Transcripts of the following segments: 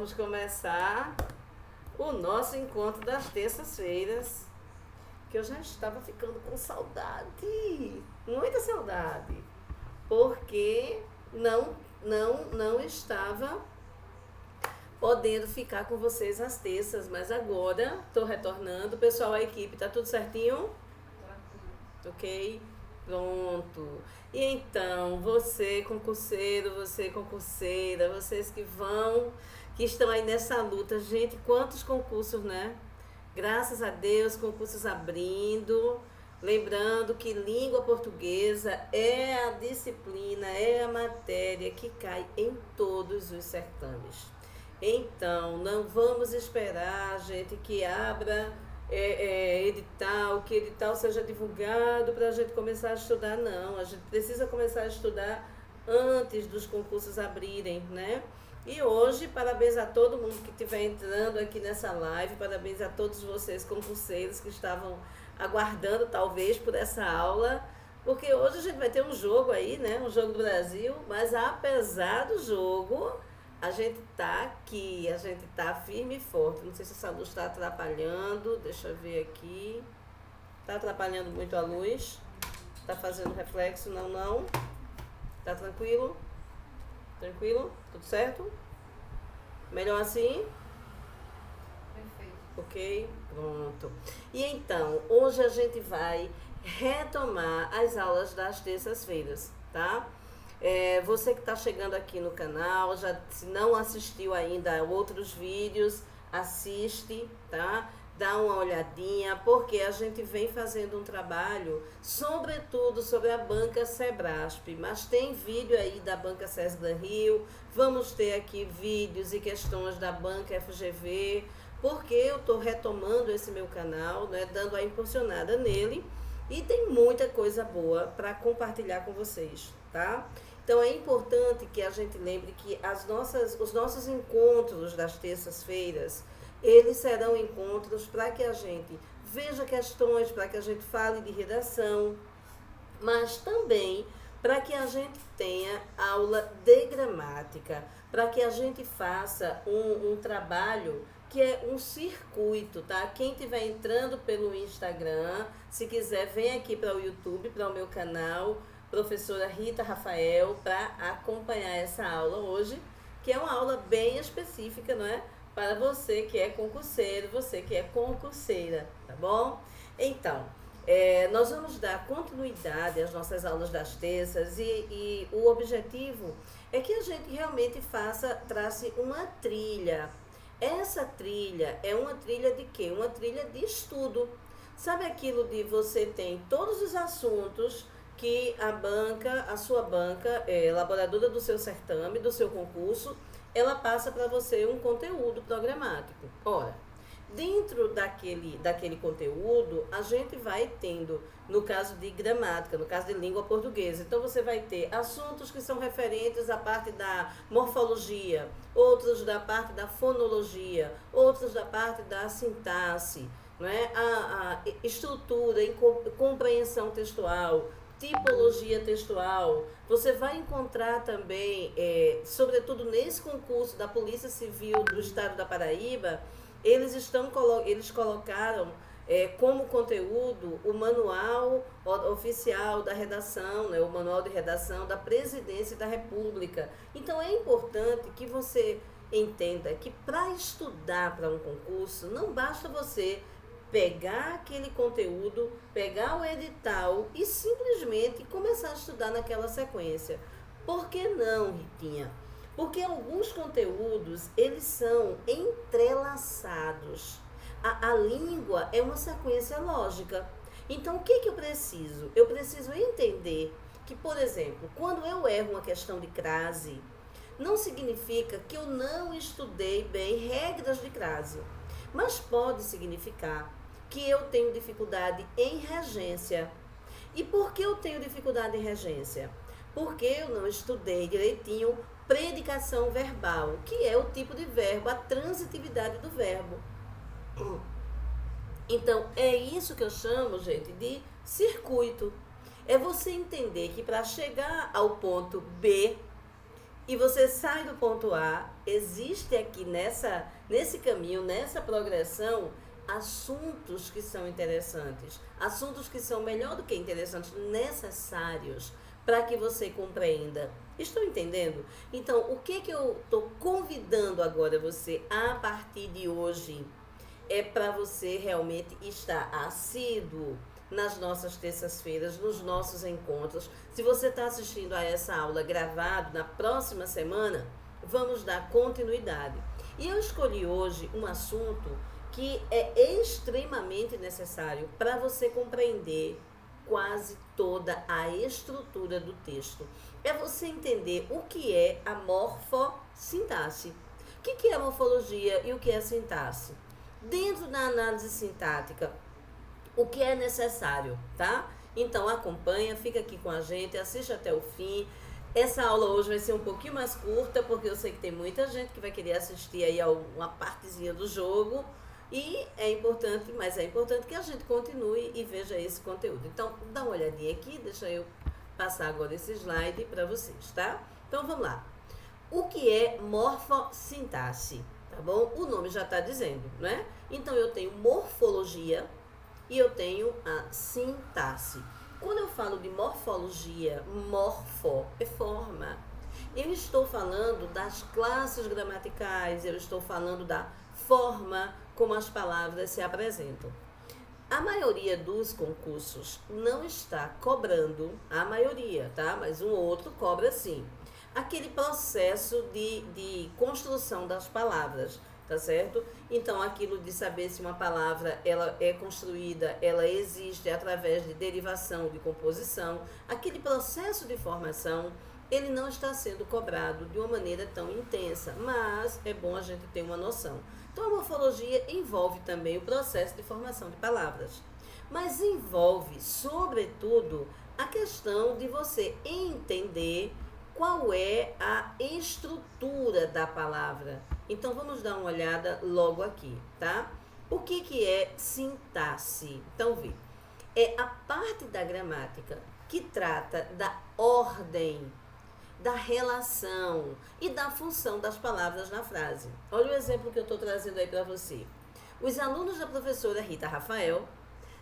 vamos começar o nosso encontro das terças-feiras, que eu já estava ficando com saudade, muita saudade, porque não estava podendo ficar com vocês às terças, mas agora estou retornando. Pessoal, a equipe, tá tudo certinho? Ok? Pronto. E então, você concurseiro, você concurseira, vocês que estão aí nessa luta, gente, quantos concursos, né? Graças a Deus, concursos abrindo. Lembrando que língua portuguesa é a disciplina, é a matéria que cai em todos os certames. Então, não vamos esperar, gente, que abra edital, que edital seja divulgado para a gente começar a estudar, não. A gente precisa começar a estudar antes dos concursos abrirem, né? E hoje, parabéns a todo mundo que estiver entrando aqui nessa live, parabéns a todos vocês concurseiros que estavam aguardando talvez por essa aula, porque hoje a gente vai ter um jogo aí, né? Um jogo do Brasil, mas apesar do jogo, a gente tá aqui, a gente tá firme e forte. Não sei se essa luz está atrapalhando, deixa eu ver aqui. Tá atrapalhando muito a luz? Tá fazendo reflexo? Não. Tá tranquilo? Tranquilo? Tudo certo? Melhor assim? Perfeito. Ok? Pronto. E então, hoje a gente vai retomar as aulas das terças-feiras, tá? Você que está chegando aqui no canal, já se não assistiu ainda a outros vídeos, assiste, tá? Dá uma olhadinha, porque a gente vem fazendo um trabalho, sobretudo sobre a banca Sebrasp, mas tem vídeo aí da banca SESGRAN Rio, vamos ter aqui vídeos e questões da banca FGV, porque eu estou retomando esse meu canal, né, dando a impulsionada nele, e tem muita coisa boa para compartilhar com vocês, tá? Então é importante que a gente lembre que os nossos encontros das terças-feiras, eles serão encontros para que a gente veja questões, para que a gente fale de redação, mas também para que a gente tenha aula de gramática, para que a gente faça um trabalho que é um circuito, tá? Quem estiver entrando pelo Instagram, se quiser, vem aqui para o YouTube, para o meu canal, professora Rita Rafael, para acompanhar essa aula hoje, que é uma aula bem específica, não é? Para você que é concurseiro, você que é concurseira, tá bom? Então, nós vamos dar continuidade às nossas aulas das terças e o objetivo é que a gente realmente trace uma trilha. Essa trilha é uma trilha de quê? Uma trilha de estudo. Sabe aquilo de você tem todos os assuntos que a sua banca, elaboradora do seu certame, do seu concurso, ela passa para você um conteúdo programático. Ora, dentro daquele conteúdo, a gente vai tendo, no caso de gramática, no caso de língua portuguesa, então você vai ter assuntos que são referentes à parte da morfologia, outros da parte da fonologia, outros da parte da sintaxe, não é? A estrutura, compreensão textual, tipologia textual. Você vai encontrar também, sobretudo nesse concurso da Polícia Civil do Estado da Paraíba, eles colocaram como conteúdo o manual oficial da redação, né, o manual de redação da Presidência da República. Então é importante que você entenda que para estudar para um concurso, não basta você pegar aquele conteúdo, pegar o edital e simplesmente começar a estudar naquela sequência. Por que não, Ritinha? Porque alguns conteúdos, eles são entrelaçados. A língua é uma sequência lógica. Então, o que eu preciso? Eu preciso entender que, por exemplo, quando eu erro uma questão de crase, não significa que eu não estudei bem regras de crase, mas pode significar que eu tenho dificuldade em regência. E por que eu tenho dificuldade em regência? Porque eu não estudei direitinho predicação verbal, que é o tipo de verbo, a transitividade do verbo. Então, é isso que eu chamo, gente, de circuito. É você entender que para chegar ao ponto B, e você sai do ponto A, existe aqui nesse caminho, nessa progressão, assuntos que são interessantes, assuntos que são melhor do que interessantes, necessários para que você compreenda. Estão entendendo? Então, o que eu estou convidando agora você a partir de hoje é para você realmente estar assíduo nas nossas terças-feiras, nos nossos encontros. Se você está assistindo a essa aula gravado, na próxima semana, vamos dar continuidade. E eu escolhi hoje um assunto que é extremamente necessário para você compreender quase toda a estrutura do texto. É você entender o que é a morfossintaxe. O que é a morfologia e o que é a sintaxe? Dentro da análise sintática, o que é necessário, tá? Então acompanha, fica aqui com a gente, assiste até o fim. Essa aula hoje vai ser um pouquinho mais curta, porque eu sei que tem muita gente que vai querer assistir aí uma partezinha do jogo. E é importante, mas é importante que a gente continue e veja esse conteúdo. Então, dá uma olhadinha aqui, deixa eu passar agora esse slide para vocês, tá? Então, vamos lá. O que é morfossintaxe, tá bom? O nome já está dizendo, né? Então, eu tenho morfologia e eu tenho a sintaxe. Quando eu falo de morfologia, morfo é forma. Eu estou falando das classes gramaticais, eu estou falando da forma como as palavras se apresentam. A maioria dos concursos não está cobrando, a maioria, tá? Mas um ou outro cobra sim. Aquele processo de construção das palavras, tá certo? Então, aquilo de saber se uma palavra ela é construída, ela existe através de derivação, de composição, aquele processo de formação, ele não está sendo cobrado de uma maneira tão intensa, mas é bom a gente ter uma noção. Então, a morfologia envolve também o processo de formação de palavras, mas envolve, sobretudo, a questão de você entender qual é a estrutura da palavra. Então, vamos dar uma olhada logo aqui, tá? O que é sintaxe? Então, vê. É a parte da gramática que trata da ordem, da relação e da função das palavras na frase. Olha o exemplo que eu estou trazendo aí para você. Os alunos da professora Rita Rafael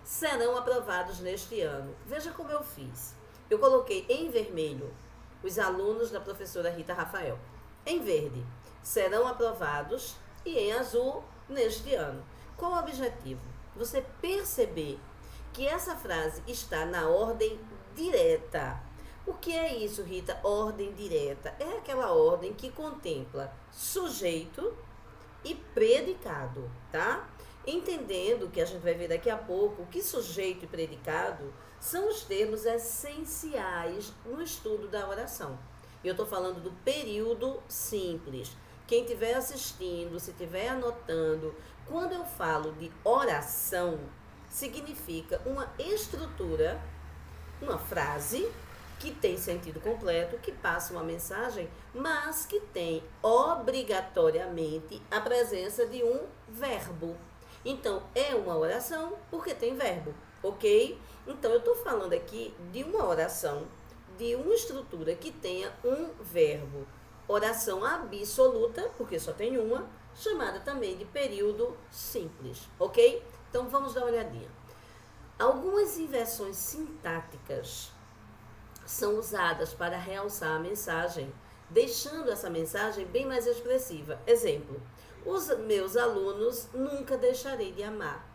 serão aprovados neste ano. Veja como eu fiz. Eu coloquei em vermelho os alunos da professora Rita Rafael. Em verde, serão aprovados e em azul, neste ano. Qual o objetivo? Você perceber que essa frase está na ordem direta. O que é isso, Rita? Ordem direta. É aquela ordem que contempla sujeito e predicado, tá? Entendendo que a gente vai ver daqui a pouco que sujeito e predicado são os termos essenciais no estudo da oração. Eu estou falando do período simples. Quem estiver assistindo, se estiver anotando, quando eu falo de oração, significa uma estrutura, uma frase que tem sentido completo, que passa uma mensagem, mas que tem obrigatoriamente a presença de um verbo. Então, é uma oração porque tem verbo, ok? Então, eu estou falando aqui de uma oração, de uma estrutura que tenha um verbo. Oração absoluta, porque só tem uma, chamada também de período simples, ok? Então, vamos dar uma olhadinha. Algumas inversões sintáticas são usadas para realçar a mensagem, deixando essa mensagem bem mais expressiva. Exemplo, os meus alunos nunca deixarei de amar.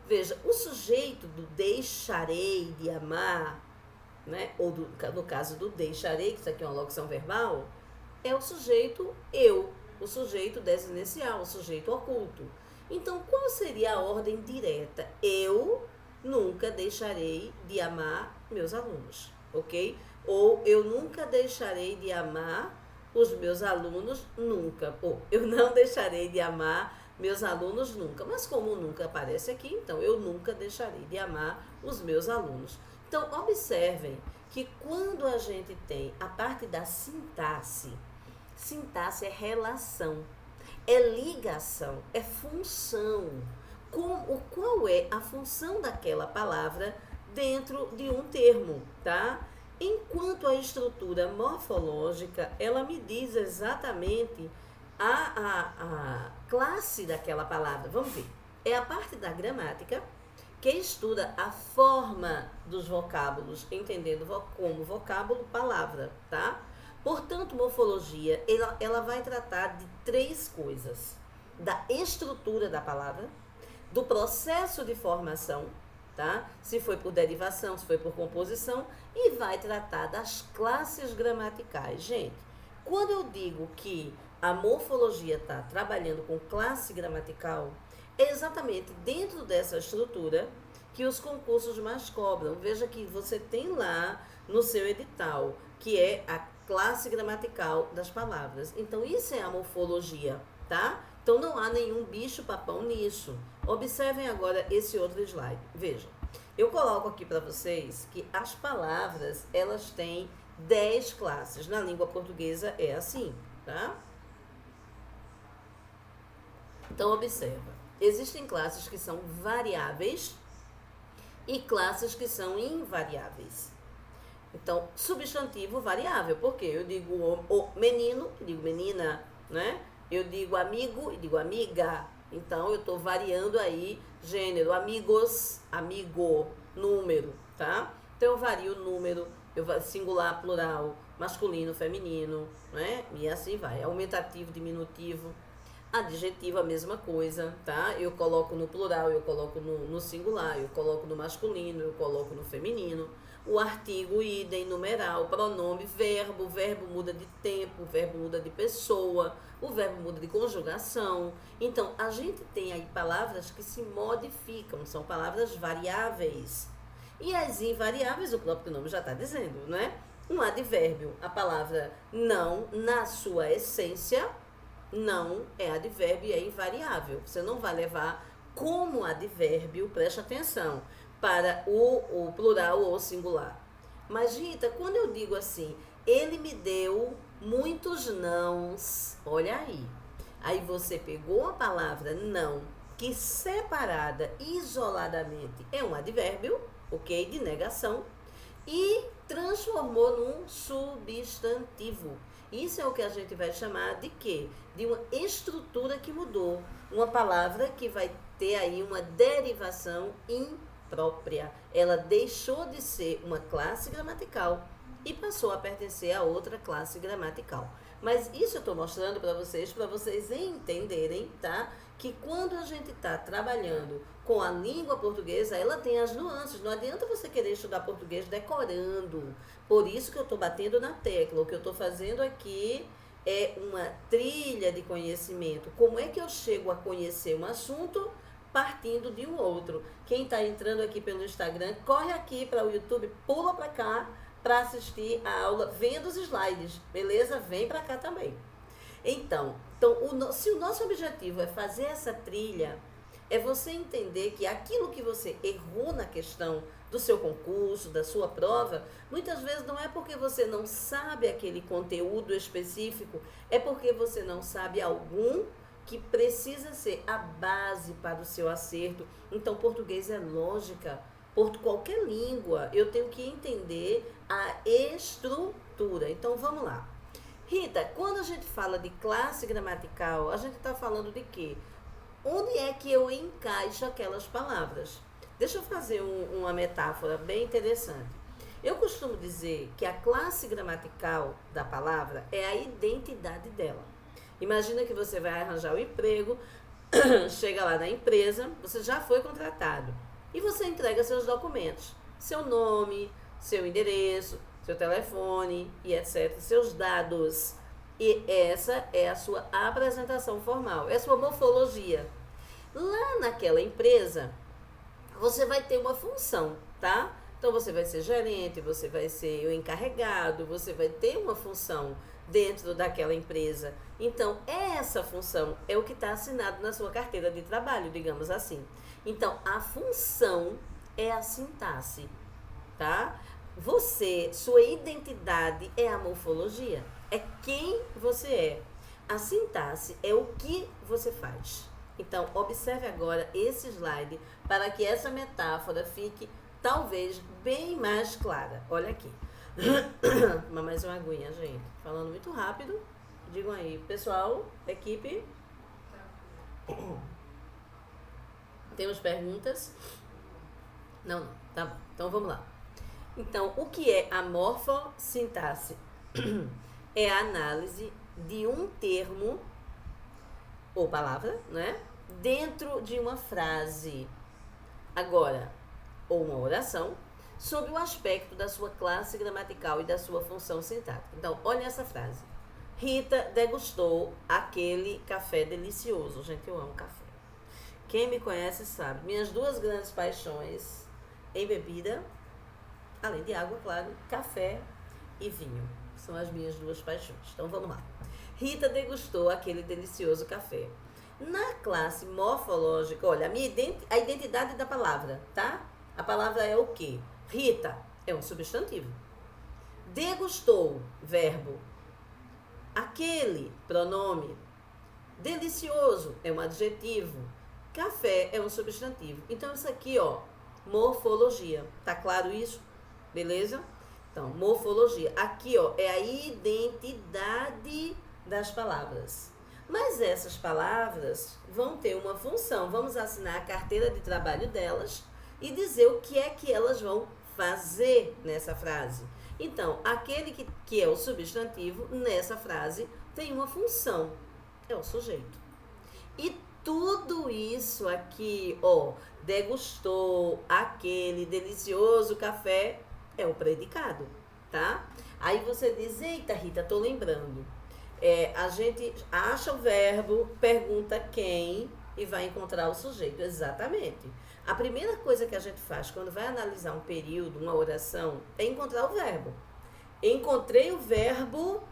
Veja, o sujeito do deixarei de amar, né? Ou no caso do deixarei, que isso aqui é uma locução verbal, é o sujeito eu, o sujeito desinicial, o sujeito oculto. Então, qual seria a ordem direta? Eu nunca deixarei de amar meus alunos. Ok? Ou eu nunca deixarei de amar os meus alunos nunca. Ou eu não deixarei de amar meus alunos nunca. Mas como nunca aparece aqui, então eu nunca deixarei de amar os meus alunos. Então, observem que quando a gente tem a parte da sintaxe, sintaxe é relação, é ligação, é função. Qual é a função daquela palavra dentro de um termo, tá? Enquanto a estrutura morfológica, ela me diz exatamente a classe daquela palavra. Vamos ver. É a parte da gramática que estuda a forma dos vocábulos, entendendo como vocábulo, palavra, tá? Portanto, morfologia, ela vai tratar de três coisas. Da estrutura da palavra, do processo de formação, tá? Se foi por derivação, se foi por composição, e vai tratar das classes gramaticais. Gente, quando eu digo que a morfologia está trabalhando com classe gramatical, é exatamente dentro dessa estrutura que os concursos mais cobram. Veja que você tem lá no seu edital, que é a classe gramatical das palavras. Então, isso é a morfologia, tá? Então, não há nenhum bicho-papão nisso. Observem agora esse outro slide. Vejam, eu coloco aqui para vocês que as palavras, elas têm 10 classes. Na língua portuguesa é assim, tá? Então, observa. Existem classes que são variáveis e classes que são invariáveis. Então, substantivo variável, porque eu digo o menino, eu digo menina, né? Eu digo amigo e digo amiga. Então, eu estou variando aí gênero, amigos, amigo, número, tá? Então, eu vario o número, singular, plural, masculino, feminino, né? E assim vai. Aumentativo, diminutivo. Adjetivo, a mesma coisa, tá? Eu coloco no plural, eu coloco no singular, eu coloco no masculino, eu coloco no feminino. O artigo, idem, numeral, pronome, verbo. O verbo muda de tempo, o verbo muda de pessoa, o verbo muda de conjugação. Então, a gente tem aí palavras que se modificam, são palavras variáveis. E as invariáveis, o próprio nome já está dizendo, não é? Um advérbio, a palavra não, na sua essência, não é advérbio e é invariável. Você não vai levar como advérbio, preste atenção, para o plural ou singular. Mas, Rita, quando eu digo assim, ele me deu muitos nãos, olha aí. Aí você pegou a palavra não, que separada, isoladamente, é um advérbio, ok? De negação, e transformou num substantivo. Isso é o que a gente vai chamar de quê? De uma estrutura que mudou. Uma palavra que vai ter aí uma derivação imprópria. Ela deixou de ser uma classe gramatical e passou a pertencer a outra classe gramatical. Mas isso eu estou mostrando para vocês entenderem, tá? Que quando a gente está trabalhando com a língua portuguesa, ela tem as nuances. Não adianta você querer estudar português decorando. Por isso que eu estou batendo na tecla. O que eu estou fazendo aqui é uma trilha de conhecimento. Como é que eu chego a conhecer um assunto partindo de um outro? Quem está entrando aqui pelo Instagram, corre aqui para o YouTube, pula para cá para assistir a aula, vendo os slides, beleza? Vem para cá também. Então se o nosso objetivo é fazer essa trilha, é você entender que aquilo que você errou na questão do seu concurso, da sua prova, muitas vezes não é porque você não sabe aquele conteúdo específico, é porque você não sabe algum que precisa ser a base para o seu acerto. Então, português é lógica. Qualquer língua, eu tenho que entender a estrutura. Então, vamos lá. Rita, quando a gente fala de classe gramatical, a gente está falando de quê? Onde é que eu encaixo aquelas palavras? Deixa eu fazer uma metáfora bem interessante. Eu costumo dizer que a classe gramatical da palavra é a identidade dela. Imagina que você vai arranjar um emprego, chega lá na empresa, você já foi contratado e você entrega seus documentos, seu nome, seu endereço, seu telefone e etc, seus dados. E essa é a sua apresentação formal, é a sua morfologia. Lá naquela empresa, você vai ter uma função, tá? Então, você vai ser gerente, você vai ser o encarregado, você vai ter uma função dentro daquela empresa. Então, essa função é o que está assinado na sua carteira de trabalho, digamos assim. Então, a função é a sintaxe, tá? Sua identidade é a morfologia, é quem você é. A sintaxe é o que você faz. Então, observe agora esse slide para que essa metáfora fique talvez bem mais clara. Olha aqui. Mais uma aguinha, gente. Falando muito rápido. Digam aí, pessoal, equipe. Temos perguntas? Não. Tá bom. Então vamos lá. Então, o que é a morfossintaxe? É a análise de um termo ou palavra, né? Dentro de uma frase. Agora, ou uma oração, sob o aspecto da sua classe gramatical e da sua função sintática. Então, olha essa frase. Rita degustou aquele café delicioso. Gente, eu amo café. Quem me conhece sabe. Minhas duas grandes paixões em bebida, além de água, claro, café e vinho. São as minhas duas paixões. Então, vamos lá. Rita degustou aquele delicioso café. Na classe morfológica, olha, a identidade da palavra, tá? A palavra é o quê? Rita é um substantivo. Degustou, verbo. Aquele, pronome. Delicioso é um adjetivo. Café é um substantivo. Então, isso aqui, ó, morfologia. Tá claro isso? Beleza? Então, morfologia. Aqui, ó, é a identidade das palavras. Mas essas palavras vão ter uma função. Vamos assinar a carteira de trabalho delas e dizer o que é que elas vão fazer nessa frase. Então, aquele que é o substantivo nessa frase tem uma função. É o sujeito. E tudo isso aqui, ó, degustou aquele delicioso café, é o predicado, tá? Aí você diz, eita, Rita, tô lembrando. A gente acha o verbo, pergunta quem e vai encontrar o sujeito. Exatamente. A primeira coisa que a gente faz quando vai analisar um período, uma oração, é encontrar o verbo. Encontrei o verbo,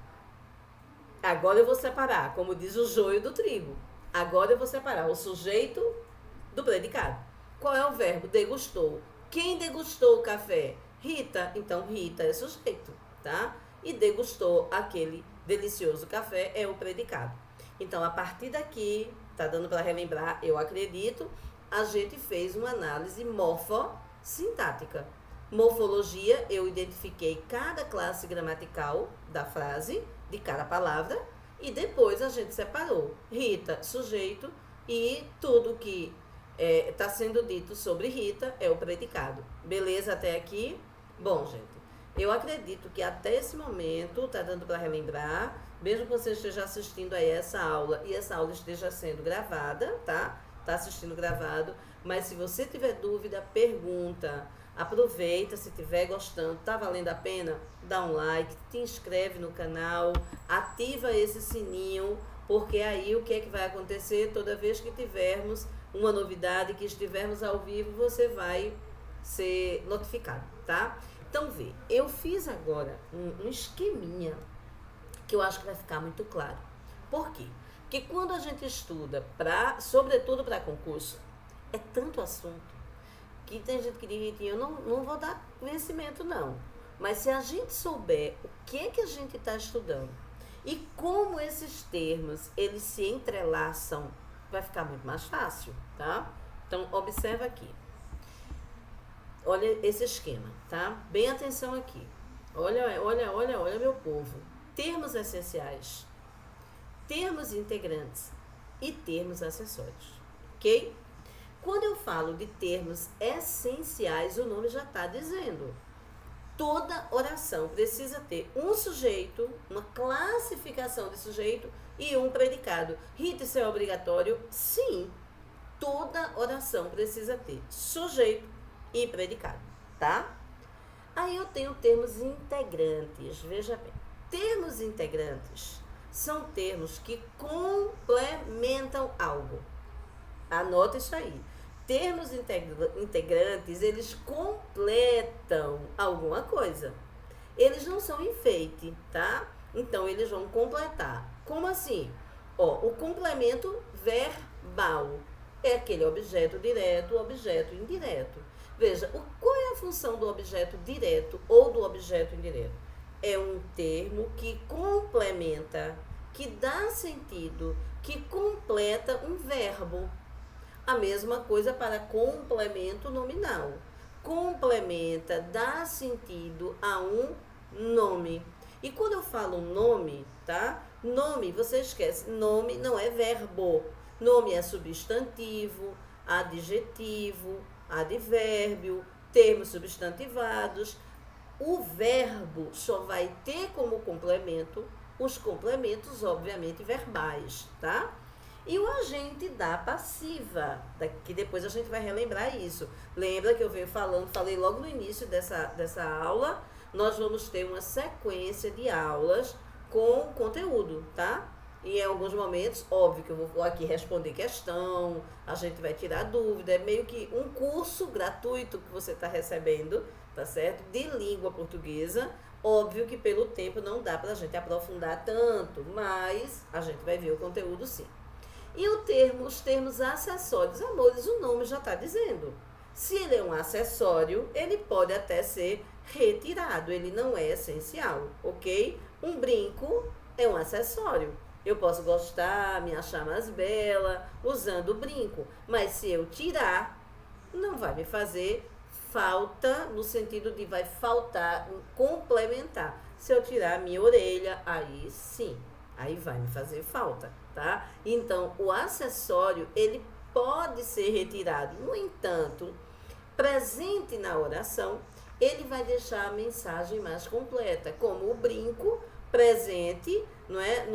agora eu vou separar, como diz o joio do trigo. Agora eu vou separar o sujeito do predicado. Qual é o verbo? Degustou. Quem degustou o café? Rita. Então, Rita é sujeito, tá? E degustou aquele delicioso café é o predicado. Então, a partir daqui, tá dando para relembrar, eu acredito, a gente fez uma análise morfossintática. Morfologia, eu identifiquei cada classe gramatical da frase, de cada palavra, e depois a gente separou Rita, sujeito, e tudo que está sendo dito sobre Rita é o predicado. Beleza até aqui? Bom, gente, eu acredito que até esse momento, tá dando para relembrar, mesmo que você esteja assistindo aí essa aula e essa aula esteja sendo gravada, tá? Tá assistindo gravado, mas se você tiver dúvida, pergunta, aproveita, se estiver gostando, tá valendo a pena, dá um like, te inscreve no canal, ativa esse sininho, porque aí o que é que vai acontecer toda vez que tivermos uma novidade, que estivermos ao vivo, você vai ser notificado, tá? Então, vê, eu fiz agora um esqueminha que eu acho que vai ficar muito claro. Por quê? Porque quando a gente estuda, sobretudo para concurso, é tanto assunto que tem gente que diz, eu não vou dar conhecimento, não. Mas se a gente souber o que é que a gente está estudando e como esses termos, eles se entrelaçam, vai ficar muito mais fácil, tá? Então, observa aqui. Olha esse esquema, tá? Bem atenção aqui. Olha, meu povo. Termos essenciais, termos integrantes e termos acessórios, ok? Quando eu falo de termos essenciais, o nome já está dizendo. Toda oração precisa ter um sujeito, uma classificação de sujeito e um predicado. Rita, isso é obrigatório? Sim. Toda oração precisa ter sujeito e predicado, tá? Aí eu tenho termos integrantes, veja bem. Termos integrantes são termos que complementam algo. Anota isso aí. Termos integrantes, eles completam alguma coisa. Eles não são enfeite, tá? Então, eles vão completar. Como assim? Ó, o complemento verbal é aquele objeto direto, objeto indireto. Veja, qual é a função do objeto direto ou do objeto indireto? É um termo que complementa, que dá sentido, que completa um verbo. A mesma coisa para complemento nominal. Complementa, dá sentido a um nome. E quando eu falo nome, tá? Nome, você esquece, nome não é verbo. Nome é substantivo, adjetivo, advérbio, termos substantivados. O verbo só vai ter como complemento os complementos, obviamente, verbais, tá? E o agente da passiva, que depois a gente vai relembrar isso. Lembra que eu venho falei logo no início dessa aula, nós vamos ter uma sequência de aulas com conteúdo, tá? E em alguns momentos, óbvio que eu vou aqui responder questão, a gente vai tirar dúvida, é meio que um curso gratuito que você está recebendo, tá certo? De língua portuguesa. Óbvio que pelo tempo não dá pra gente aprofundar tanto, mas a gente vai ver o conteúdo sim. E os termos acessórios, amores, o nome já está dizendo. Se ele é um acessório, ele pode até ser retirado, ele não é essencial, ok? Um brinco é um acessório. Eu posso gostar, me achar mais bela usando o brinco, mas se eu tirar, não vai me fazer falta, no sentido de vai faltar um complementar. Se eu tirar a minha orelha, aí sim, aí vai me fazer falta, tá? Então, o acessório, ele pode ser retirado. No entanto, presente na oração, ele vai deixar a mensagem mais completa, como o brinco presente, não é?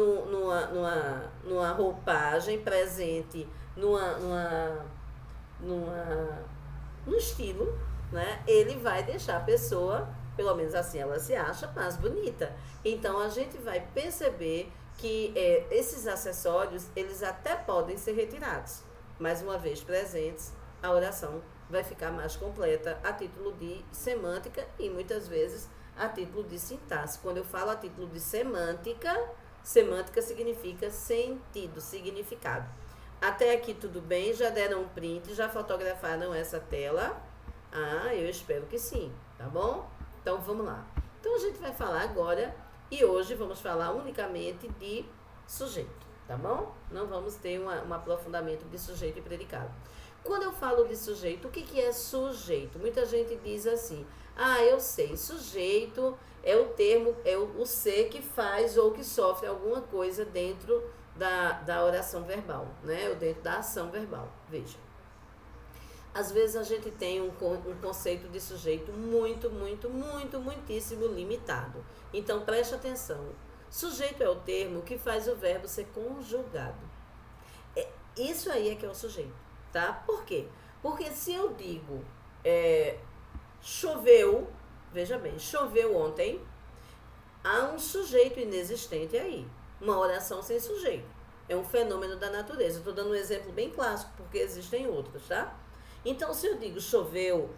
Numa roupagem, presente no estilo, né? Ele vai deixar a pessoa, pelo menos assim ela se acha, mais bonita. Então a gente vai perceber que esses acessórios, eles até podem ser retirados, mas uma vez presentes, a oração vai ficar mais completa a título de semântica e muitas vezes a título de sintaxe. Quando eu falo a título de semântica, semântica significa sentido, significado. Até aqui tudo bem? Já deram um print? Já fotografaram essa tela? Ah, eu espero que sim, tá bom? Então vamos lá. Então a gente vai falar agora, e hoje vamos falar unicamente de sujeito, tá bom? Não vamos ter um aprofundamento de sujeito e predicado. Quando eu falo de sujeito, o que é sujeito? Muita gente diz assim, ah, eu sei, sujeito é o termo, é o ser que faz ou que sofre alguma coisa dentro da oração verbal, né? Ou dentro da ação verbal. Veja. Às vezes a gente tem um conceito de sujeito muitíssimo limitado. Então preste atenção. Sujeito é o termo que faz o verbo ser conjugado. Isso aí é que é o sujeito, tá? Por quê? Porque se eu digo choveu, veja bem, choveu ontem, há um sujeito inexistente aí. Uma oração sem sujeito. É um fenômeno da natureza. Estou dando um exemplo bem clássico, porque existem outros, tá? Então, se eu digo choveu,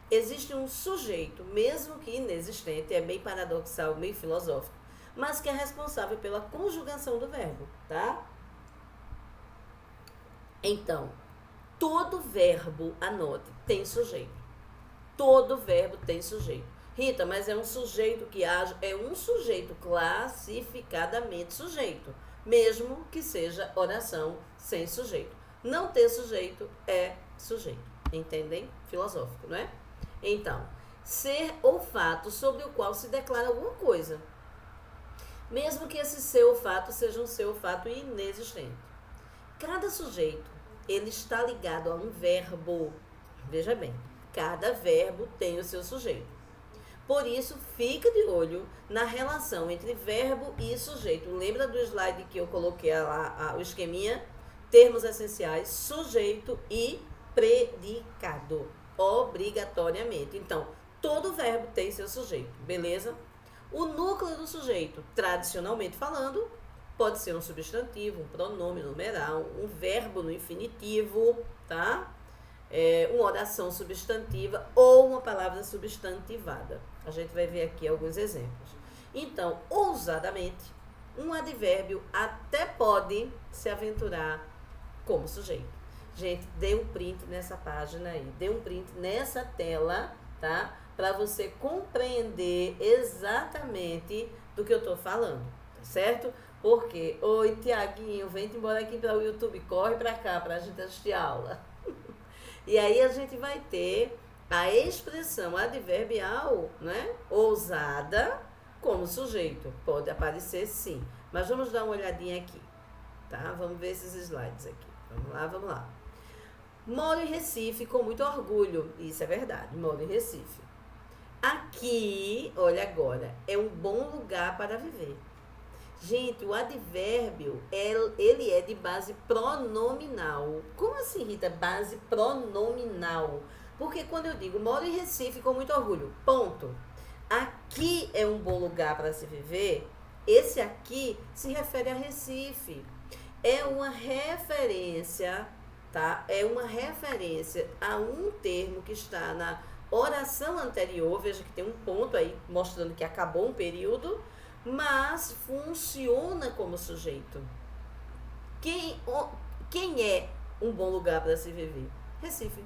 existe um sujeito, mesmo que inexistente, é bem paradoxal, meio filosófico, mas que é responsável pela conjugação do verbo, tá? Então, todo verbo, anote, tem sujeito. Todo verbo tem sujeito. Rita, mas é um sujeito que age, é um sujeito classificadamente sujeito, mesmo que seja oração sem sujeito. Não ter sujeito é sujeito, entendem? Filosófico, não é? Então, ser ou fato sobre o qual se declara alguma coisa, mesmo que esse ser ou fato seja um ser ou fato inexistente. Cada sujeito, ele está ligado a um verbo. Veja bem, cada verbo tem o seu sujeito. Por isso, fica de olho na relação entre verbo e sujeito. Lembra do slide que eu coloquei lá, o esqueminha? Termos essenciais, sujeito e predicado, obrigatoriamente. Então, todo verbo tem seu sujeito, beleza? O núcleo do sujeito, tradicionalmente falando, pode ser um substantivo, um pronome numeral, um verbo no infinitivo, tá? Uma oração substantiva ou uma palavra substantivada. A gente vai ver aqui alguns exemplos. Então, ousadamente, um advérbio até pode se aventurar como sujeito. Gente, dê um print nessa página aí, dê um print nessa tela, tá? Para você compreender exatamente do que eu tô falando, tá certo? Porque, oi, Tiaguinho, vem embora aqui para o YouTube, corre para cá para a gente assistir a aula. E aí a gente vai ter a expressão adverbial, né, ousada, como sujeito. Pode aparecer sim. Mas vamos dar uma olhadinha aqui, tá? Vamos ver esses slides aqui. Vamos lá, vamos lá. Moro em Recife com muito orgulho. Isso é verdade, moro em Recife. Aqui, olha agora, é um bom lugar para viver. Gente, o advérbio, ele é de base pronominal. Como assim, Rita? Base pronominal. Porque quando eu digo moro em Recife com muito orgulho, ponto. Aqui é um bom lugar para se viver. Esse aqui se refere a Recife. É uma referência, tá? É uma referência a um termo que está na oração anterior. Veja que tem um ponto aí mostrando que acabou um período, mas funciona como sujeito. Quem é um bom lugar para se viver? Recife.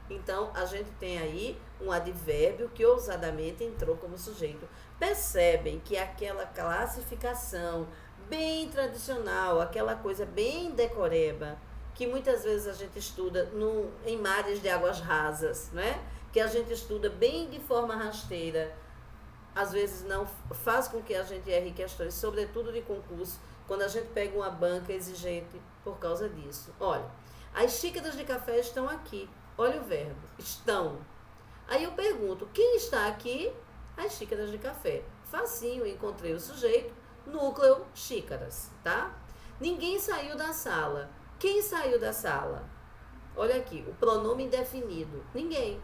Então, a gente tem aí um advérbio que ousadamente entrou como sujeito. Percebem que aquela classificação bem tradicional, aquela coisa bem decoreba, que muitas vezes a gente estuda em mares de águas rasas, né? Que a gente estuda bem de forma rasteira, às vezes não faz com que a gente erre questões, sobretudo de concurso, quando a gente pega uma banca exigente por causa disso. Olha, as xícaras de café estão aqui. Olha o verbo, estão. Aí eu pergunto, quem está aqui? As xícaras de café. Facinho, encontrei o sujeito, núcleo, xícaras, tá? Ninguém saiu da sala. Quem saiu da sala? Olha aqui, o pronome indefinido, ninguém.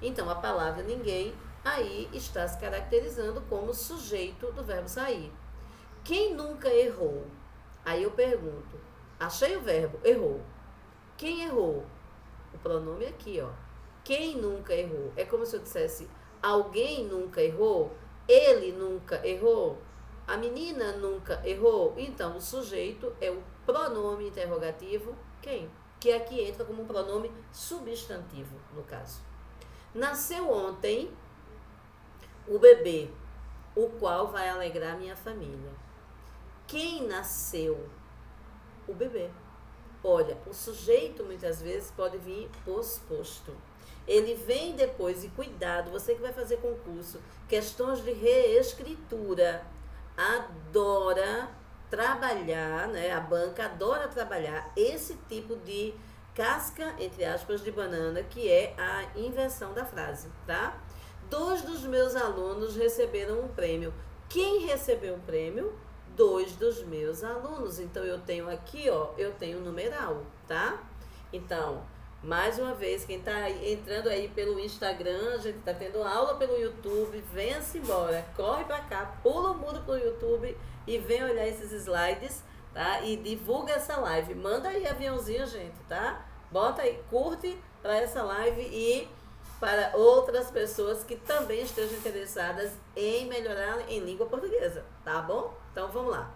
Então, a palavra ninguém aí está se caracterizando como sujeito do verbo sair. Quem nunca errou? Aí eu pergunto, achei o verbo, errou. Quem errou? O pronome aqui, ó. Quem nunca errou? É como se eu dissesse, alguém nunca errou? Ele nunca errou? A menina nunca errou? Então, o sujeito é o pronome interrogativo, quem? Que aqui entra como um pronome substantivo, no caso. Nasceu ontem o bebê, o qual vai alegrar minha família. Quem nasceu? O bebê. Olha, o sujeito muitas vezes pode vir posposto. Ele vem depois, e cuidado, você que vai fazer concurso, questões de reescritura, adora trabalhar, né? A banca adora trabalhar esse tipo de casca, entre aspas, de banana, que é a inversão da frase, tá? 2 dos meus alunos receberam um prêmio. Quem recebeu um prêmio? 2 dos meus alunos. Então, eu tenho aqui, ó, eu tenho numeral, tá? Então, mais uma vez, quem tá entrando aí pelo Instagram, a gente tá tendo aula pelo YouTube, venha-se embora, corre pra cá, pula o muro pro YouTube e vem olhar esses slides, tá? E divulga essa live. Manda aí aviãozinho, gente, tá? Bota aí, curte para essa live e para outras pessoas que também estejam interessadas em melhorar em língua portuguesa, tá bom? Então vamos lá.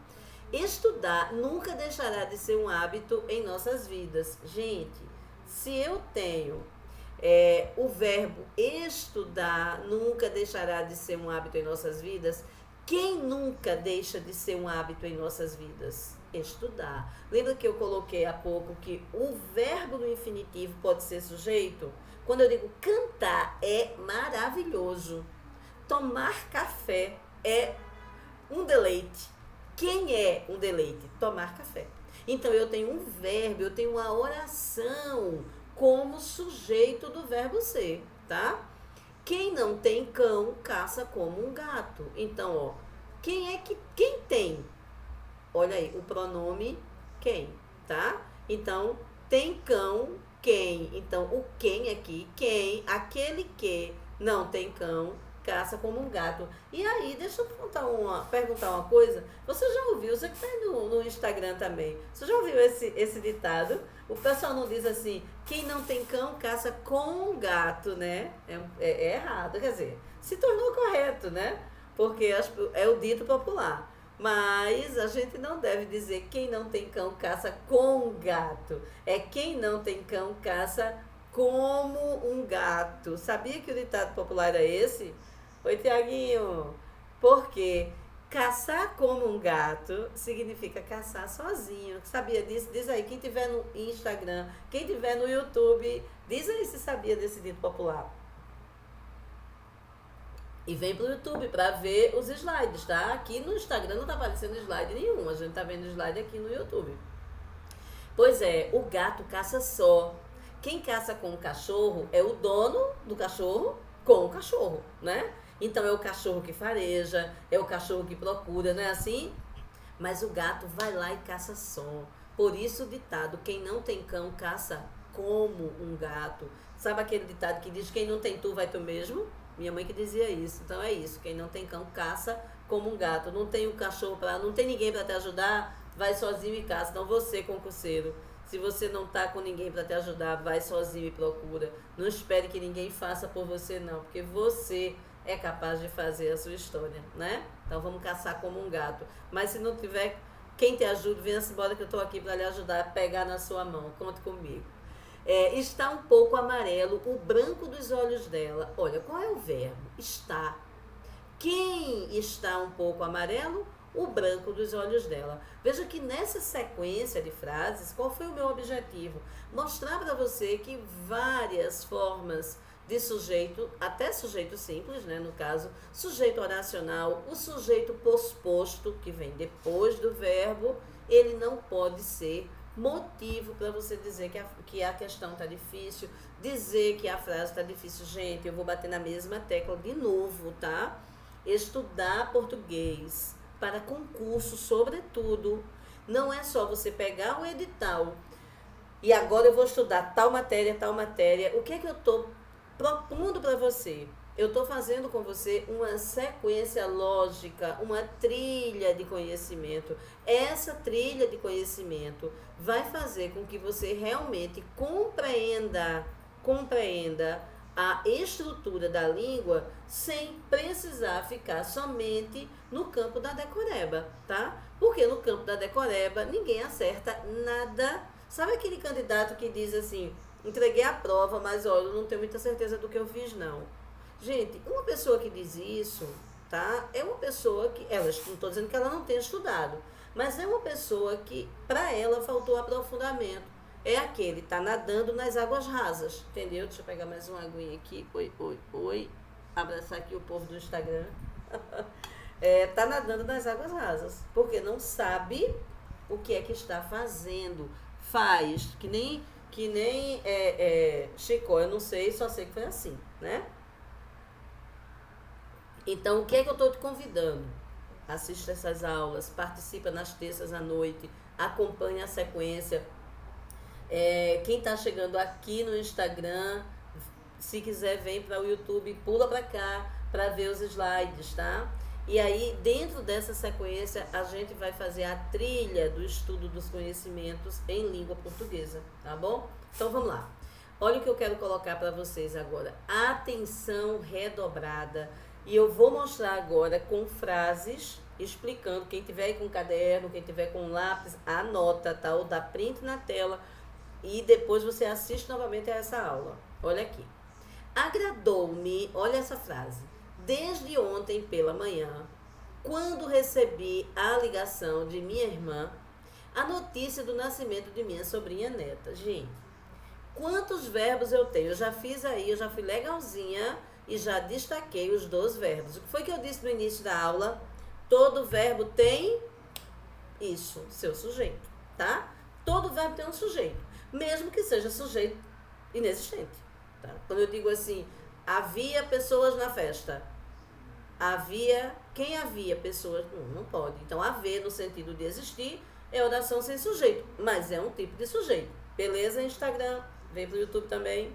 Estudar nunca deixará de ser um hábito em nossas vidas. Gente, se eu tenho o verbo estudar nunca deixará de ser um hábito em nossas vidas, quem nunca deixa de ser um hábito em nossas vidas? Estudar. Lembra que eu coloquei há pouco que o verbo no infinitivo pode ser sujeito? Quando eu digo cantar, é maravilhoso. Tomar café é um deleite. Quem é um deleite? Tomar café. Então, eu tenho um verbo, eu tenho uma oração como sujeito do verbo ser, tá? Quem não tem cão, caça como um gato. Então, ó, quem tem? Olha aí, o pronome quem, tá? Então, tem cão, quem. Então, o quem aqui, quem, aquele que não tem cão, caça como um gato. E aí, deixa eu perguntar uma coisa. Você já ouviu, você que está no Instagram também, você já ouviu esse ditado? O pessoal não diz assim, quem não tem cão, caça com um gato, né? É errado, quer dizer, se tornou correto, né? Porque é o dito popular. Mas a gente não deve dizer quem não tem cão, caça com um gato. É quem não tem cão, caça como um gato. Sabia que o ditado popular era esse? Oi, Tiaguinho. Porque caçar como um gato significa caçar sozinho. Sabia disso? Diz aí, quem tiver no Instagram, quem tiver no YouTube, diz aí se sabia desse dito popular. E vem pro YouTube para ver os slides, tá? Aqui no Instagram não tá aparecendo slide nenhum, a gente tá vendo slide aqui no YouTube. Pois é, o gato caça só. Quem caça com o cachorro é o dono do cachorro com o cachorro, né? Então é o cachorro que fareja, é o cachorro que procura, não é assim? Mas o gato vai lá e caça só. Por isso o ditado, quem não tem cão caça como um gato. Sabe aquele ditado que diz, quem não tem tu vai tu mesmo? Minha mãe que dizia isso. Então é isso, quem não tem cão caça como um gato. Não tem um cachorro para, não tem ninguém para te ajudar, vai sozinho e caça. Então você, concurseiro, se você não tá com ninguém para te ajudar, vai sozinho e procura. Não espere que ninguém faça por você não, porque você é capaz de fazer a sua história, né? Então vamos caçar como um gato. Mas se não tiver quem te ajude, venha-se embora que eu estou aqui para lhe ajudar a pegar na sua mão. Conte comigo. Está um pouco amarelo o branco dos olhos dela. Olha, qual é o verbo? Está. Quem está um pouco amarelo? O branco dos olhos dela. Veja que nessa sequência de frases, qual foi o meu objetivo? Mostrar para você que várias formas de sujeito, até sujeito simples, né, no caso, sujeito oracional, o sujeito posposto, que vem depois do verbo, ele não pode ser motivo para você dizer que a questão está difícil, dizer que a frase está difícil. Gente, eu vou bater na mesma tecla de novo, tá? Estudar português para concurso, sobretudo, não é só você pegar o edital e agora eu vou estudar tal matéria. O que é que eu estou propondo para você? Eu estou fazendo com você uma sequência lógica, uma trilha de conhecimento. Essa trilha de conhecimento vai fazer com que você realmente compreenda a estrutura da língua sem precisar ficar somente no campo da decoreba, tá? Porque no campo da decoreba ninguém acerta nada. Sabe aquele candidato que diz assim, entreguei a prova, mas olha, eu não tenho muita certeza do que eu fiz, não. Gente, uma pessoa que diz isso, tá? É uma pessoa que, não estou dizendo que ela não tenha estudado, mas é uma pessoa que, para ela, faltou aprofundamento. É aquele, tá nadando nas águas rasas, entendeu? Deixa eu pegar mais uma aguinha aqui. Oi. Abraçar aqui o povo do Instagram. Tá nadando nas águas rasas, porque não sabe o que é que está fazendo. Faz, que nem Chicó, eu não sei, só sei que foi assim, né? Então, o que é que eu estou te convidando? Assista essas aulas, participa nas terças à noite, acompanhe a sequência. Quem está chegando aqui no Instagram, se quiser, vem para o YouTube, pula para cá para ver os slides, tá? E aí, dentro dessa sequência, a gente vai fazer a trilha do estudo dos conhecimentos em língua portuguesa, tá bom? Então, vamos lá. Olha o que eu quero colocar para vocês agora. Atenção redobrada. E eu vou mostrar agora com frases explicando. Quem tiver aí com caderno, quem tiver com lápis, anota, tá? Ou dá print na tela e depois você assiste novamente a essa aula. Olha aqui. Agradou-me, olha essa frase. Desde ontem pela manhã, quando recebi a ligação de minha irmã, a notícia do nascimento de minha sobrinha neta. Gente, quantos verbos eu tenho? Eu já fiz aí, eu já fui legalzinha e já destaquei os 2 verbos. O que foi que eu disse no início da aula? Todo verbo tem isso, seu sujeito, tá? Todo verbo tem um sujeito, mesmo que seja sujeito inexistente, tá? Quando eu digo assim, havia pessoas na festa. Quem havia pessoas? Não pode. Então, haver no sentido de existir é oração sem sujeito, mas é um tipo de sujeito. Beleza, Instagram? Vem pro YouTube também.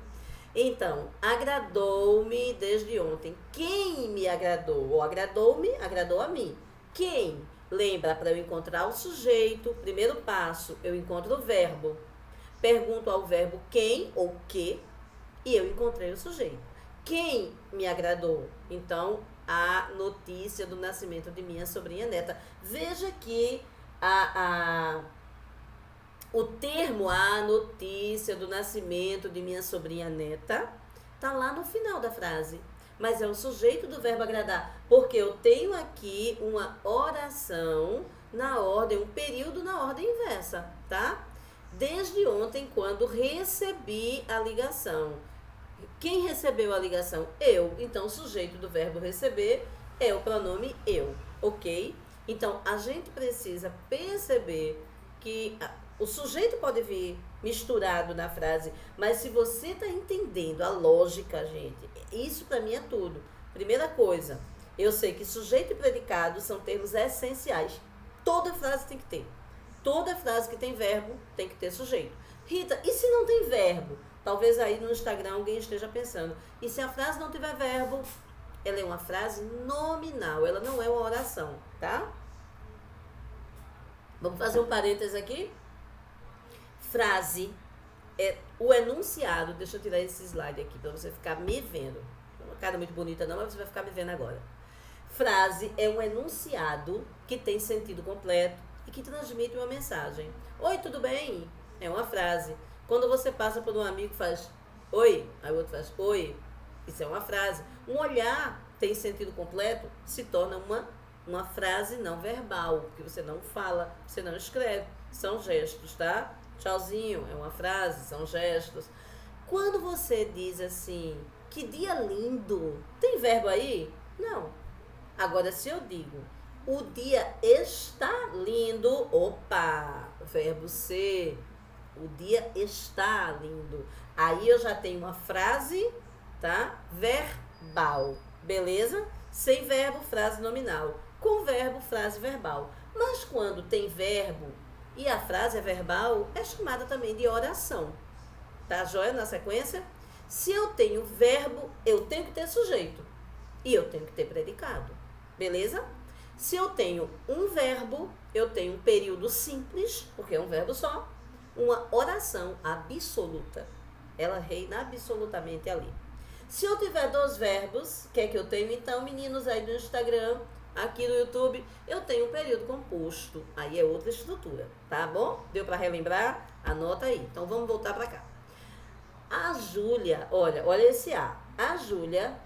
Então, agradou-me desde ontem. Quem me agradou? Ou agradou-me, agradou a mim. Quem? Lembra, para eu encontrar o sujeito, primeiro passo, eu encontro o verbo. Pergunto ao verbo quem ou que e eu encontrei o sujeito. Quem me agradou? Então, a notícia do nascimento de minha sobrinha neta. Veja que o termo a notícia do nascimento de minha sobrinha neta tá lá no final da frase, mas é o sujeito do verbo agradar, porque eu tenho aqui uma oração na ordem, um período na ordem inversa, tá? Desde ontem, quando recebi a ligação. Quem recebeu a ligação? Eu. Então, o sujeito do verbo receber é o pronome eu, ok? Então, a gente precisa perceber que o sujeito pode vir misturado na frase, mas se você está entendendo a lógica, gente, isso para mim é tudo. Primeira coisa, eu sei que sujeito e predicado são termos essenciais. Toda frase tem que ter. Toda frase que tem verbo tem que ter sujeito. Rita, e se não tem verbo? Talvez aí no Instagram alguém esteja pensando, e se a frase não tiver verbo, ela é uma frase nominal, ela não é uma oração, tá? Vamos fazer um parênteses aqui? Frase é o enunciado, deixa eu tirar esse slide aqui para você ficar me vendo. Uma cara muito bonita não, mas você vai ficar me vendo agora. Frase é um enunciado que tem sentido completo e que transmite uma mensagem. Oi, tudo bem? É uma frase. Quando você passa por um amigo faz oi, aí o outro faz oi, isso é uma frase. Um olhar tem sentido completo, se torna uma frase não verbal, porque você não fala, você não escreve, são gestos, tá? Tchauzinho é uma frase, são gestos. Quando você diz assim, que dia lindo, tem verbo aí? Não. Agora, se eu digo, o dia está lindo, opa, verbo ser, o dia está lindo. Aí eu já tenho uma frase, tá? Verbal, beleza? Sem verbo, frase nominal. Com verbo, frase verbal. Mas quando tem verbo e a frase é verbal, é chamada também de oração. Tá joia na sequência? Se eu tenho verbo, eu tenho que ter sujeito. E eu tenho que ter predicado. Beleza? Se eu tenho um verbo, eu tenho um período simples, porque é um verbo só. Uma oração absoluta. Ela reina absolutamente ali. Se eu tiver dois verbos, que é que eu tenho? Então, meninos aí do Instagram, aqui no YouTube, eu tenho um período composto. Aí é outra estrutura, tá bom? Deu para relembrar? Anota aí. Então, vamos voltar para cá. A Júlia, olha esse A. A Júlia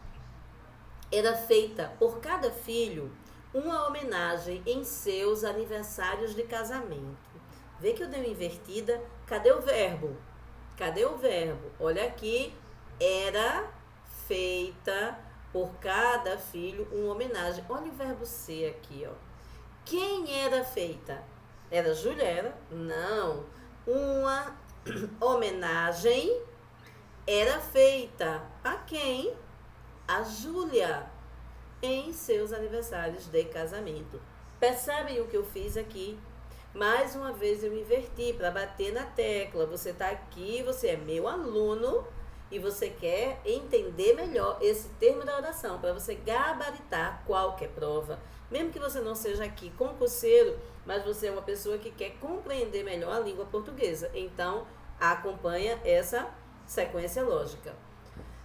era feita por cada filho uma homenagem em seus aniversários de casamento. Vê que eu dei uma invertida. Cadê o verbo? Cadê o verbo? Olha aqui. Era feita por cada filho uma homenagem. Olha o verbo ser aqui, ó. Quem era feita? Era Júlia? Era? Não. Uma homenagem era feita a quem? A Júlia, em seus aniversários de casamento. Percebem o que eu fiz aqui? Mais uma vez eu me inverti para bater na tecla. Você está aqui, você é meu aluno e você quer entender melhor esse termo da oração para você gabaritar qualquer prova. Mesmo que você não seja aqui concurseiro, mas você é uma pessoa que quer compreender melhor a língua portuguesa. Então, acompanha essa sequência lógica.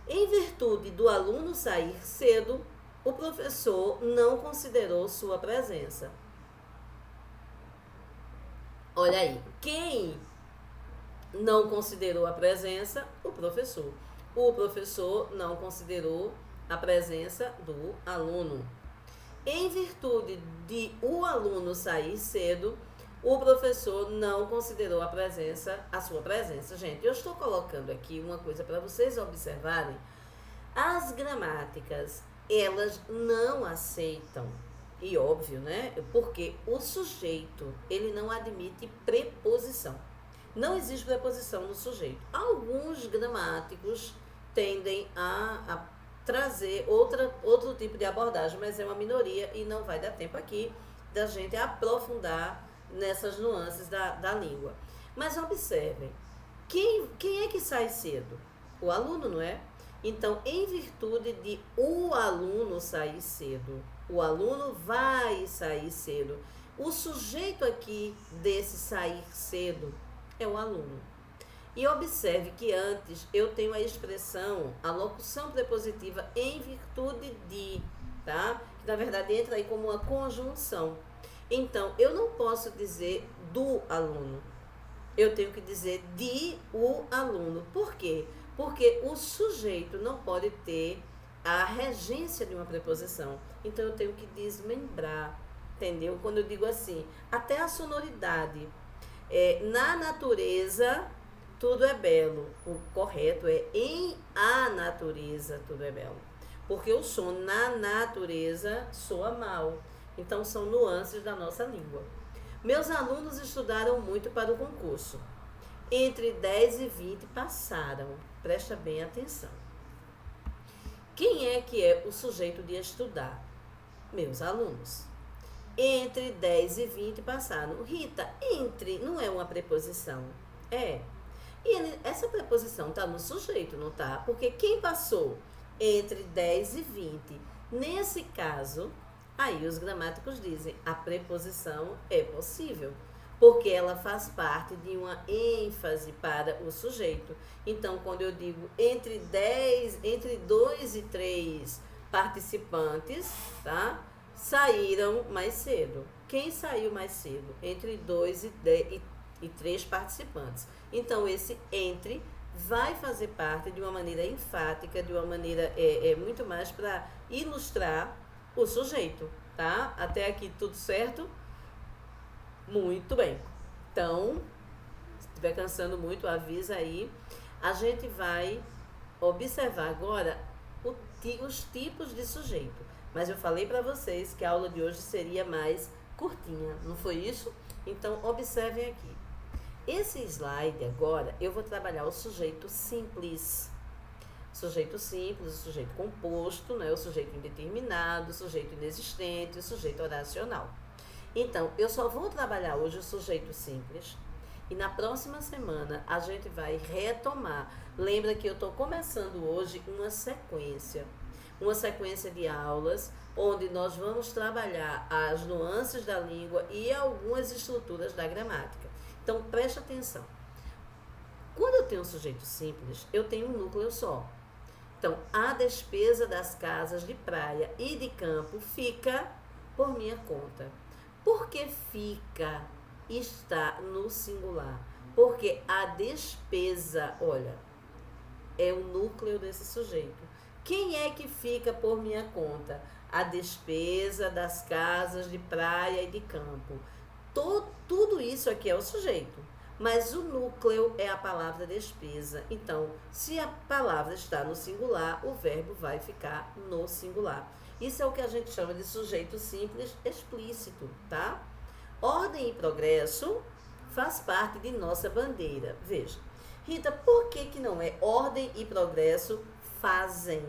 Em virtude do aluno sair cedo, o professor não considerou sua presença. Olha aí, quem não considerou a presença? O professor. O professor não considerou a presença do aluno. Em virtude de o aluno sair cedo, o professor não considerou a sua presença. Gente, eu estou colocando aqui uma coisa para vocês observarem. As gramáticas, elas não aceitam, e óbvio, né? Porque o sujeito, ele não admite preposição. Não existe preposição no sujeito. Alguns gramáticos tendem a trazer outro tipo de abordagem, mas é uma minoria e não vai dar tempo aqui da gente aprofundar nessas nuances da língua. Mas observem, quem é que sai cedo? O aluno, não é? Então, em virtude de o aluno sair cedo, o aluno vai sair cedo. O sujeito aqui desse sair cedo é o aluno. E observe que antes eu tenho a expressão, a locução prepositiva em virtude de, tá? Que na verdade entra aí como uma conjunção. Então, eu não posso dizer do aluno. Eu tenho que dizer de o aluno. Por quê? Porque o sujeito não pode ter a regência de uma preposição. Então, eu tenho que desmembrar, entendeu? Quando eu digo assim, até a sonoridade. Na natureza, tudo é belo. O correto é em a natureza tudo é belo. Porque o som na natureza soa mal. Então são nuances da nossa língua. Meus alunos estudaram muito para o concurso. Entre 10 e 20 passaram. Presta bem atenção. Quem é que é o sujeito de estudar? Meus alunos. Entre 10 e 20 passaram. Rita, entre não é uma preposição? É. E essa preposição está no sujeito, não está? Porque quem passou entre 10 e 20? Nesse caso, aí os gramáticos dizem a preposição é possível, porque ela faz parte de uma ênfase para o sujeito. Então, quando eu digo entre 2 e 3 participantes, tá? Saíram mais cedo. Quem saiu mais cedo? Entre 2 e 3 participantes. Então, esse entre vai fazer parte de uma maneira enfática, de uma maneira muito mais para ilustrar o sujeito, tá? Até aqui tudo certo? Muito bem. Então, se estiver cansando muito, avisa aí. A gente vai observar agora os tipos de sujeito. Mas eu falei para vocês que a aula de hoje seria mais curtinha, não foi isso? Então, observem aqui. Esse slide agora, eu vou trabalhar o sujeito simples. Sujeito simples, o sujeito composto, né? O sujeito indeterminado, o sujeito inexistente, o sujeito oracional. Então, eu só vou trabalhar hoje o sujeito simples e na próxima semana a gente vai retomar. Lembra que eu estou começando hoje uma sequência de aulas onde nós vamos trabalhar as nuances da língua e algumas estruturas da gramática. Então, preste atenção. Quando eu tenho um sujeito simples, eu tenho um núcleo só. Então, a despesa das casas de praia e de campo fica por minha conta. Por que fica? Está no singular. Porque a despesa, olha, é o núcleo desse sujeito. Quem é que fica por minha conta? A despesa das casas de praia e de campo. Tudo isso aqui é o sujeito, mas o núcleo é a palavra despesa. Então, se a palavra está no singular, o verbo vai ficar no singular. Isso é o que a gente chama de sujeito simples explícito, tá? Ordem e progresso faz parte de nossa bandeira. Veja, Rita, por que não é ordem e progresso fazem?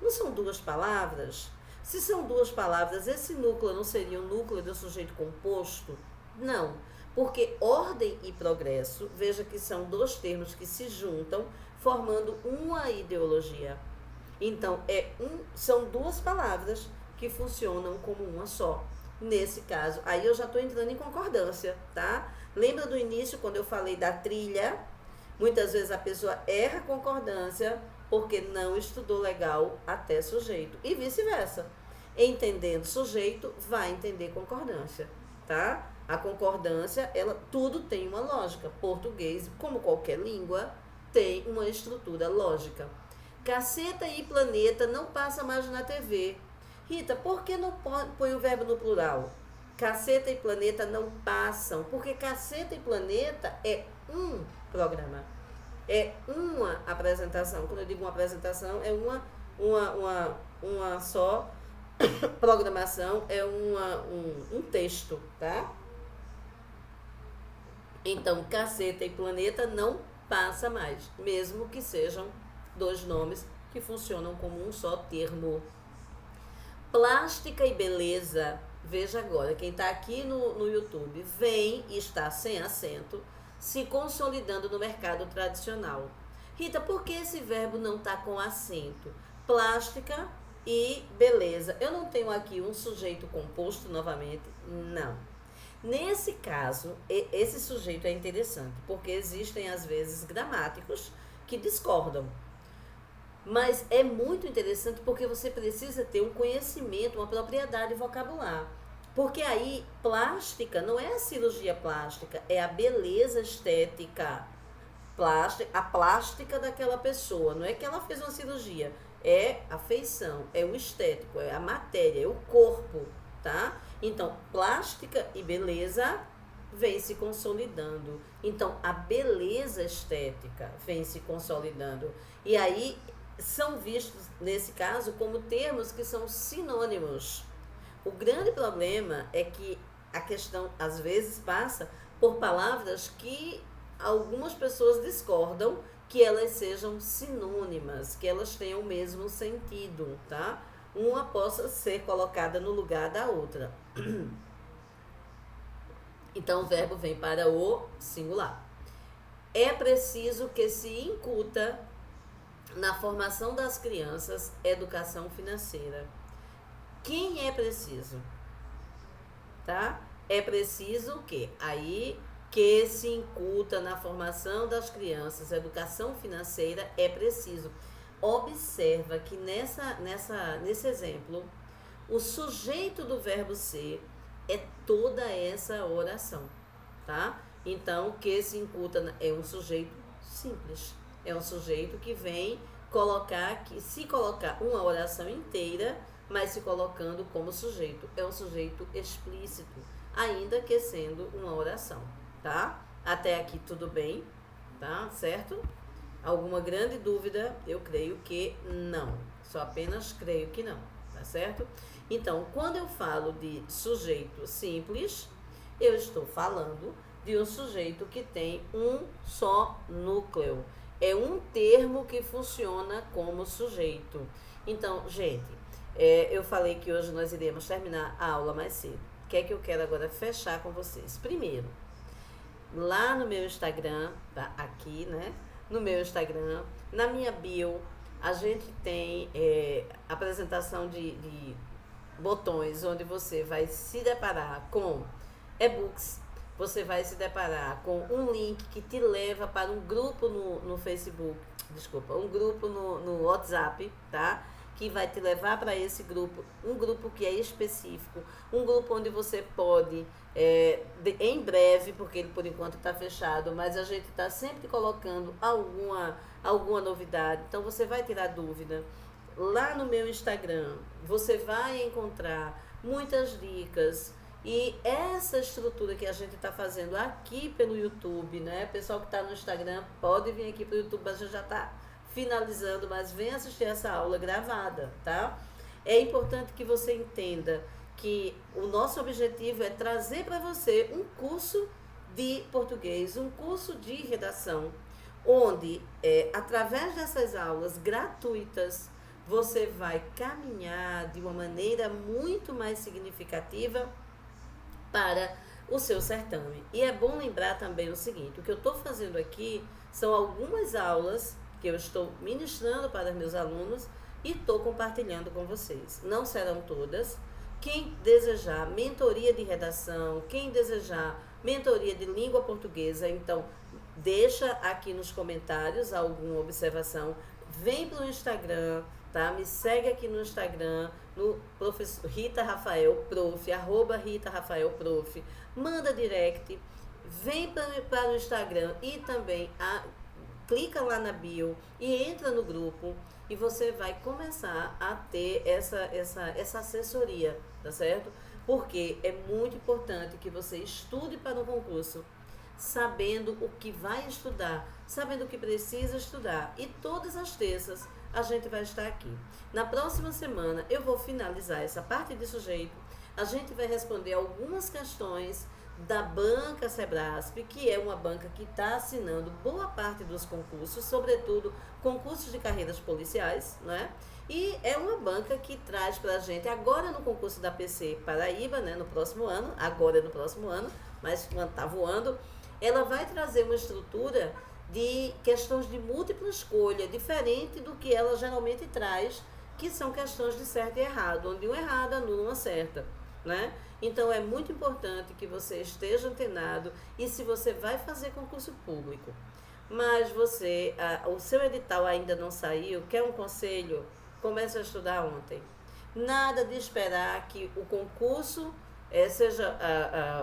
Não são duas palavras? Se são duas palavras, esse núcleo não seria o núcleo do sujeito composto? Não, porque ordem e progresso, veja que são dois termos que se juntam, formando uma ideologia. Então, são duas palavras que funcionam como uma só. Nesse caso, aí eu já estou entrando em concordância, tá? Lembra do início, quando eu falei da trilha? Muitas vezes a pessoa erra a concordância porque não estudou legal até sujeito. E vice-versa. Entendendo sujeito, vai entender concordância, tá? A concordância, tudo tem uma lógica. Português, como qualquer língua, tem uma estrutura lógica. Caceta e planeta não passa mais na TV. Rita, por que não põe o verbo no plural? Caceta e planeta não passam, porque caceta e planeta é um programa. É uma apresentação. Quando eu digo uma apresentação, é uma só programação, é um texto, tá? Então, caceta e planeta não passa mais, mesmo que sejam dois nomes que funcionam como um só termo. Plástica e beleza, veja agora, quem está aqui no YouTube, vem e está sem acento, se consolidando no mercado tradicional. Rita, por que esse verbo não está com acento? Plástica e beleza. Eu não tenho aqui um sujeito composto novamente? Não. Nesse caso, esse sujeito é interessante, porque existem às vezes gramáticos que discordam. Mas é muito interessante porque você precisa ter um conhecimento, uma propriedade vocabular. Porque aí, plástica não é a cirurgia plástica, é a beleza estética. A plástica daquela pessoa. Não é que ela fez uma cirurgia, é a feição, é o estético, é a matéria, é o corpo, tá? Então, plástica e beleza vem se consolidando. Então, a beleza estética vem se consolidando. E aí são vistos, nesse caso, como termos que são sinônimos. O grande problema é que a questão, às vezes, passa por palavras que algumas pessoas discordam que elas sejam sinônimas, que elas tenham o mesmo sentido, tá? Uma possa ser colocada no lugar da outra. Então, o verbo vem para o singular. É preciso que se incuta na formação das crianças educação financeira. Quem é preciso? Tá? É preciso o quê? Aí que se incuta na formação das crianças educação financeira é preciso. Observa que nesse exemplo, o sujeito do verbo ser é toda essa oração, tá? Então, que se incuta é um sujeito simples. É um sujeito que vem se colocar uma oração inteira, mas se colocando como sujeito. É um sujeito explícito, ainda que sendo uma oração, tá? Até aqui tudo bem, tá? Certo? Alguma grande dúvida? Eu creio que não. Só apenas creio que não, tá certo? Então, quando eu falo de sujeito simples, eu estou falando de um sujeito que tem um só núcleo. É um termo que funciona como sujeito. Então, gente, eu falei que hoje nós iremos terminar a aula mais cedo. O que é que eu quero agora fechar com vocês? Primeiro, lá no meu Instagram, tá aqui, né? No meu Instagram, na minha bio, a gente tem apresentação de botões onde você vai se deparar com e-books, você vai se deparar com um link que te leva para um grupo no Facebook, um grupo no WhatsApp, tá? Que vai te levar para esse grupo, um grupo que é específico, um grupo onde você pode, em breve, porque ele por enquanto está fechado, mas a gente está sempre colocando alguma novidade, então você vai tirar dúvida. Lá no meu Instagram, você vai encontrar muitas dicas. E essa estrutura que a gente está fazendo aqui pelo YouTube, né? Pessoal que está no Instagram pode vir aqui para o YouTube, a gente já está finalizando, mas vem assistir essa aula gravada, tá? É importante que você entenda que o nosso objetivo é trazer para você um curso de português, um curso de redação, onde, através dessas aulas gratuitas, você vai caminhar de uma maneira muito mais significativa para o seu certame. E é bom lembrar também o seguinte, o que eu estou fazendo aqui são algumas aulas que eu estou ministrando para meus alunos e estou compartilhando com vocês. Não serão todas. Quem desejar mentoria de redação, quem desejar mentoria de língua portuguesa, então deixa aqui nos comentários alguma observação. Vem para o Instagram, tá? Me segue aqui no Instagram, no professor Rita Rafael Prof, @Rita Rafael Prof. Manda direct, vem para o Instagram e também clica lá na bio e entra no grupo e você vai começar a ter essa assessoria, tá certo? Porque é muito importante que você estude para o concurso, sabendo o que vai estudar, sabendo o que precisa estudar. E todas as terças a gente vai estar aqui. Na próxima semana eu vou finalizar essa parte de sujeito. A gente vai responder algumas questões da banca Sebrasp, que é uma banca que está assinando boa parte dos concursos, sobretudo concursos de carreiras policiais, né? E é uma banca que traz para a gente, agora no concurso da PC Paraíba, né, no próximo ano, mas quando está voando, ela vai trazer uma estrutura de questões de múltipla escolha, diferente do que ela geralmente traz, que são questões de certo e errado, onde um errado anula uma certa, né? Então é muito importante que você esteja antenado. E se você vai fazer concurso público, mas o seu edital ainda não saiu, quer um conselho? Comece a estudar ontem. Nada de esperar que o concurso seja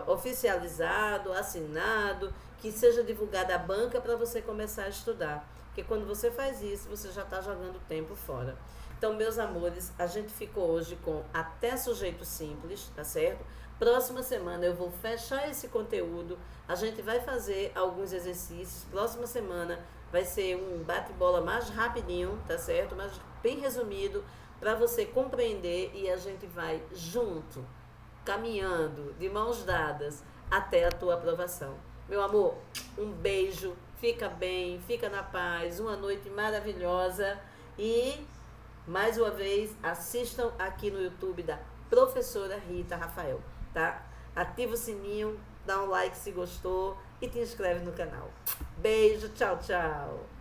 oficializado, assinado, que seja divulgada a banca para você começar a estudar. Porque quando você faz isso, você já está jogando tempo fora. Então, meus amores, a gente ficou hoje com até sujeito simples, tá certo? próxima semana eu vou fechar esse conteúdo. A gente vai fazer alguns exercícios. Próxima semana vai ser um bate-bola mais rapidinho, tá certo? Mas bem resumido, para você compreender e a gente vai junto, caminhando, de mãos dadas, até a tua aprovação. Meu amor, um beijo, fica bem, fica na paz, uma noite maravilhosa e, mais uma vez, assistam aqui no YouTube da professora Rita Rafael, tá? Ativa o sininho, dá um like se gostou e te inscreve no canal. Beijo, tchau, tchau!